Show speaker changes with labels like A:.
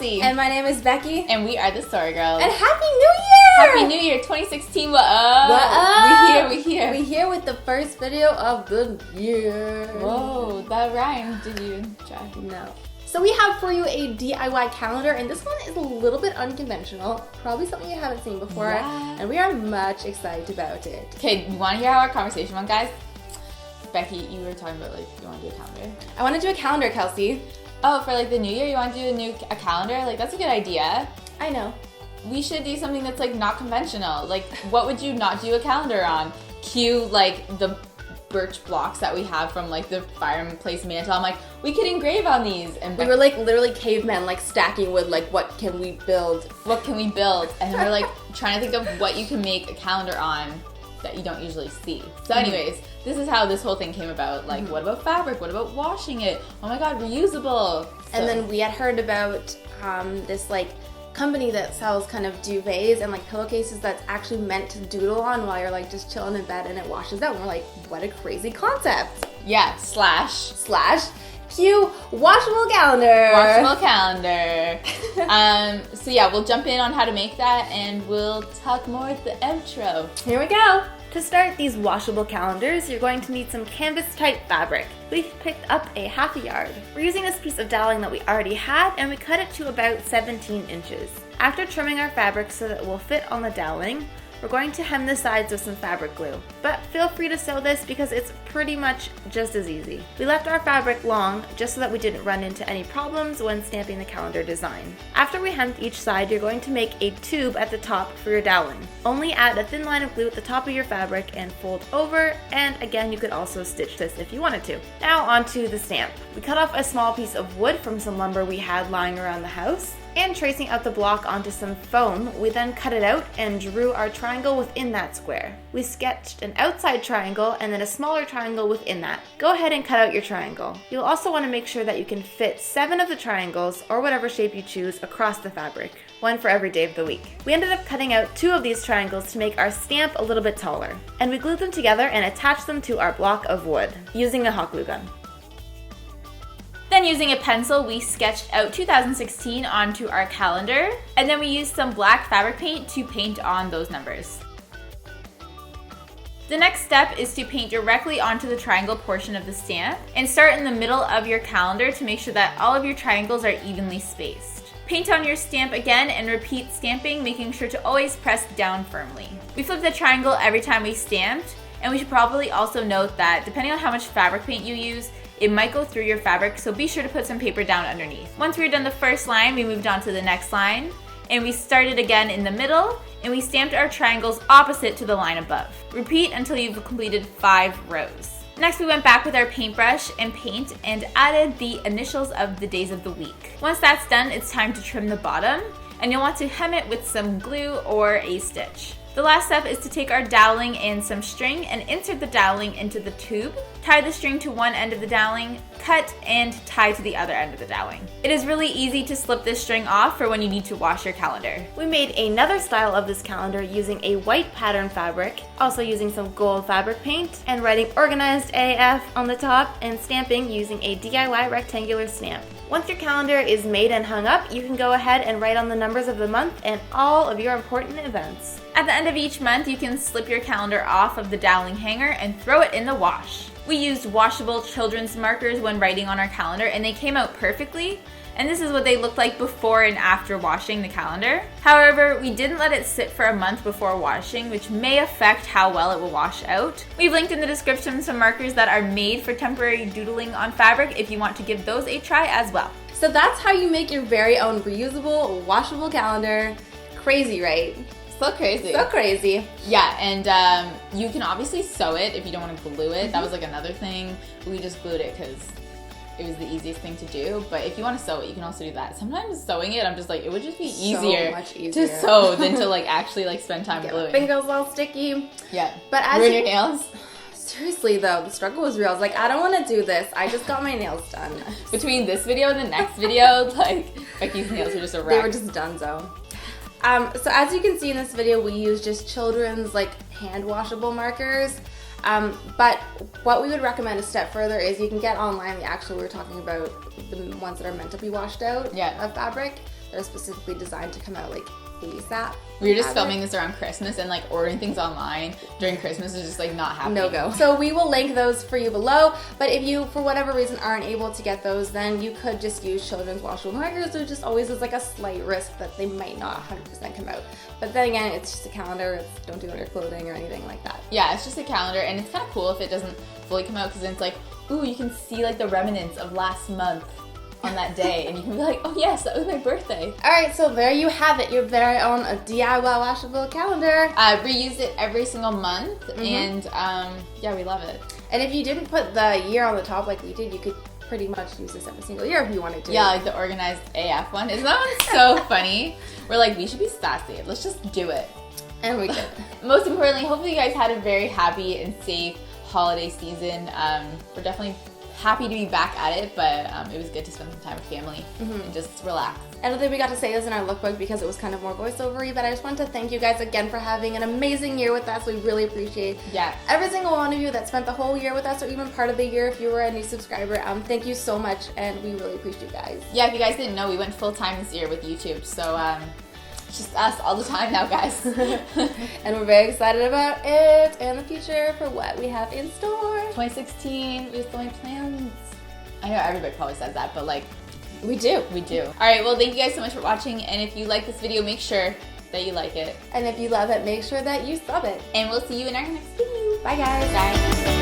A: Kelsey.
B: And my name is Becky.
A: And we are the Sorry Girls.
B: And Happy New Year!
A: Happy New Year 2016, what up?
B: What up?
A: We here.
B: We here with the first video of the year.
A: Whoa, that rhymed. Did you try?
B: No. So we have for you a DIY calendar, and this one is a little bit unconventional. Probably something you haven't seen before.
A: Yeah.
B: And we are much excited about it.
A: Okay, you want to hear how our conversation went, guys? Becky, you were talking about, like, you want to do a calendar?
B: I want to do a calendar, Kelsey.
A: Oh, for, like, the new year, you want to do a calendar? Like, that's a good idea.
B: I know.
A: We should do something that's, like, not conventional. Like, what would you not do a calendar on? Cue, like, the birch blocks that we have from, like, the fireplace mantle. I'm like, we could engrave on these. And
B: we were, like, literally cavemen, like, stacking wood, like, what can we build?
A: What can we build? And then we're, like, trying to think of what you can make a calendar on that you don't usually see. So anyways, this is how this whole thing came about. Like, what about fabric? What about washing it? Oh my god, reusable.
B: And then we had heard about this, like, company that sells kind of duvets and, like, pillowcases that's actually meant to doodle on while you're, like, just chilling in bed and it washes out. And we're like, what a crazy concept.
A: Yeah, slash
B: cue washable calendar.
A: Washable calendar. So yeah, we'll jump in on how to make that and we'll talk more at the outro.
B: Here we go. To start these washable calendars, you're going to need some canvas type fabric. We've picked up a half a yard. We're using this piece of doweling that we already had, and we cut it to about 17 inches. After trimming our fabric so that it will fit on the doweling, we're going to hem the sides with some fabric glue. But feel free to sew this because it's pretty much just as easy. We left our fabric long just so that we didn't run into any problems when stamping the calendar design. After we hemmed each side, you're going to make a tube at the top for your doweling. Only add a thin line of glue at the top of your fabric and fold over, and again, you could also stitch this if you wanted to. Now onto the stamp. We cut off a small piece of wood from some lumber we had lying around the house, and tracing out the block onto some foam, we then cut it out and drew our triangle within that square. We sketched an outside triangle and then a smaller triangle within that. Go ahead and cut out your triangle. You'll also want to make sure that you can fit 7 of the triangles, or whatever shape you choose, across the fabric. 1 for every day of the week. We ended up cutting out 2 of these triangles to make our stamp a little bit taller. And we glued them together and attached them to our block of wood using a hot glue gun.
A: Then using a pencil, we sketched out 2016 onto our calendar, and then we used some black fabric paint to paint on those numbers. The next step is to paint directly onto the triangle portion of the stamp, and start in the middle of your calendar to make sure that all of your triangles are evenly spaced. Paint on your stamp again and repeat stamping, making sure to always press down firmly. We flip the triangle every time we stamped, and we should probably also note that depending on how much fabric paint you use, it might go through your fabric, so be sure to put some paper down underneath. Once we were done the first line, we moved on to the next line, and we started again in the middle, and we stamped our triangles opposite to the line above. Repeat until you've completed 5 rows. Next, we went back with our paintbrush and paint and added the initials of the days of the week. Once that's done, it's time to trim the bottom, and you'll want to hem it with some glue or a stitch. The last step is to take our doweling and some string and insert the doweling into the tube. Tie the string to one end of the doweling, cut and tie to the other end of the doweling. It is really easy to slip this string off for when you need to wash your calendar.
B: We made another style of this calendar using a white pattern fabric, also using some gold fabric paint, and writing Organized AF on the top, and stamping using a DIY rectangular stamp. Once your calendar is made and hung up, you can go ahead and write on the numbers of the month and all of your important events.
A: At the end of each month, you can slip your calendar off of the doweling hanger and throw it in the wash. We used washable children's markers when writing on our calendar, and they came out perfectly. And this is what they looked like before and after washing the calendar. However, we didn't let it sit for a month before washing, which may affect how well it will wash out. We've linked in the description some markers that are made for temporary doodling on fabric if you want to give those a try as well.
B: So that's how you make your very own reusable, washable calendar. Crazy, right?
A: So crazy.
B: So crazy.
A: Yeah, and you can obviously sew it if you don't want to glue it. That was like another thing. We just glued it because it was the easiest thing to do. But if you want to sew it, you can also do that. Sometimes sewing it, I'm just like, it would just be easier,
B: so much easier
A: to sew than to like actually like spend time gluing.
B: Fingers all sticky.
A: Yeah.
B: But as
A: ruin your nails.
B: Seriously though, the struggle was real. I was like, I don't want to do this. I just got my nails done.
A: Between this video and the next video, like Becky's nails were just a wreck.
B: They were just donezo. So as you can see in this video, we use just children's like hand washable markers. But what we would recommend a step further is you can get online we were talking about the ones that are meant to be washed out of fabric. They're specifically designed to come out like ASAP.
A: We were just filming this around Christmas, and like ordering things online during Christmas is just like not happening.
B: No go. So we will link those for you below, but if you for whatever reason aren't able to get those, then you could just use children's washable markers. There just always is like a slight risk that they might not 100% come out. But then again, it's just a calendar. Don't do it on your clothing or anything like that.
A: Yeah, it's just a calendar, and it's kind of cool if it doesn't fully come out, because then it's like, ooh, you can see like the remnants of last month on that day, and you can be like, oh yes, that was my birthday.
B: Alright, so there you have it, your very own DIY washable calendar.
A: Reuse it every single month, and yeah, we love it.
B: And if you didn't put the year on the top like we did, you could pretty much use this every single year if you wanted to.
A: Yeah, like the organized AF one. Isn't that one so funny? We're like, we should be sassy. Let's just do it.
B: And we did.
A: Most importantly, hopefully you guys had a very happy and safe holiday season. We're definitely happy to be back at it, but it was good to spend some time with family and just relax.
B: I don't think we got to say this in our lookbook because it was kind of more voiceover-y, but I just want to thank you guys again for having an amazing year with us. We really appreciate every single one of you that spent the whole year with us, or even part of the year if you were a new subscriber. Thank you so much, and we really appreciate you guys.
A: Yeah, if you guys didn't know, we went full-time this year with YouTube, so it's just us all the time now, guys.
B: And we're very excited about it and the future for what we have in store.
A: 2016, we still make plans. I know everybody probably says that, but like,
B: we do.
A: We do. Alright, well, thank you guys so much for watching, and if you like this video, make sure that you like it.
B: And if you love it, make sure that you sub it.
A: And we'll see you in our next video.
B: Bye, guys.
A: Bye.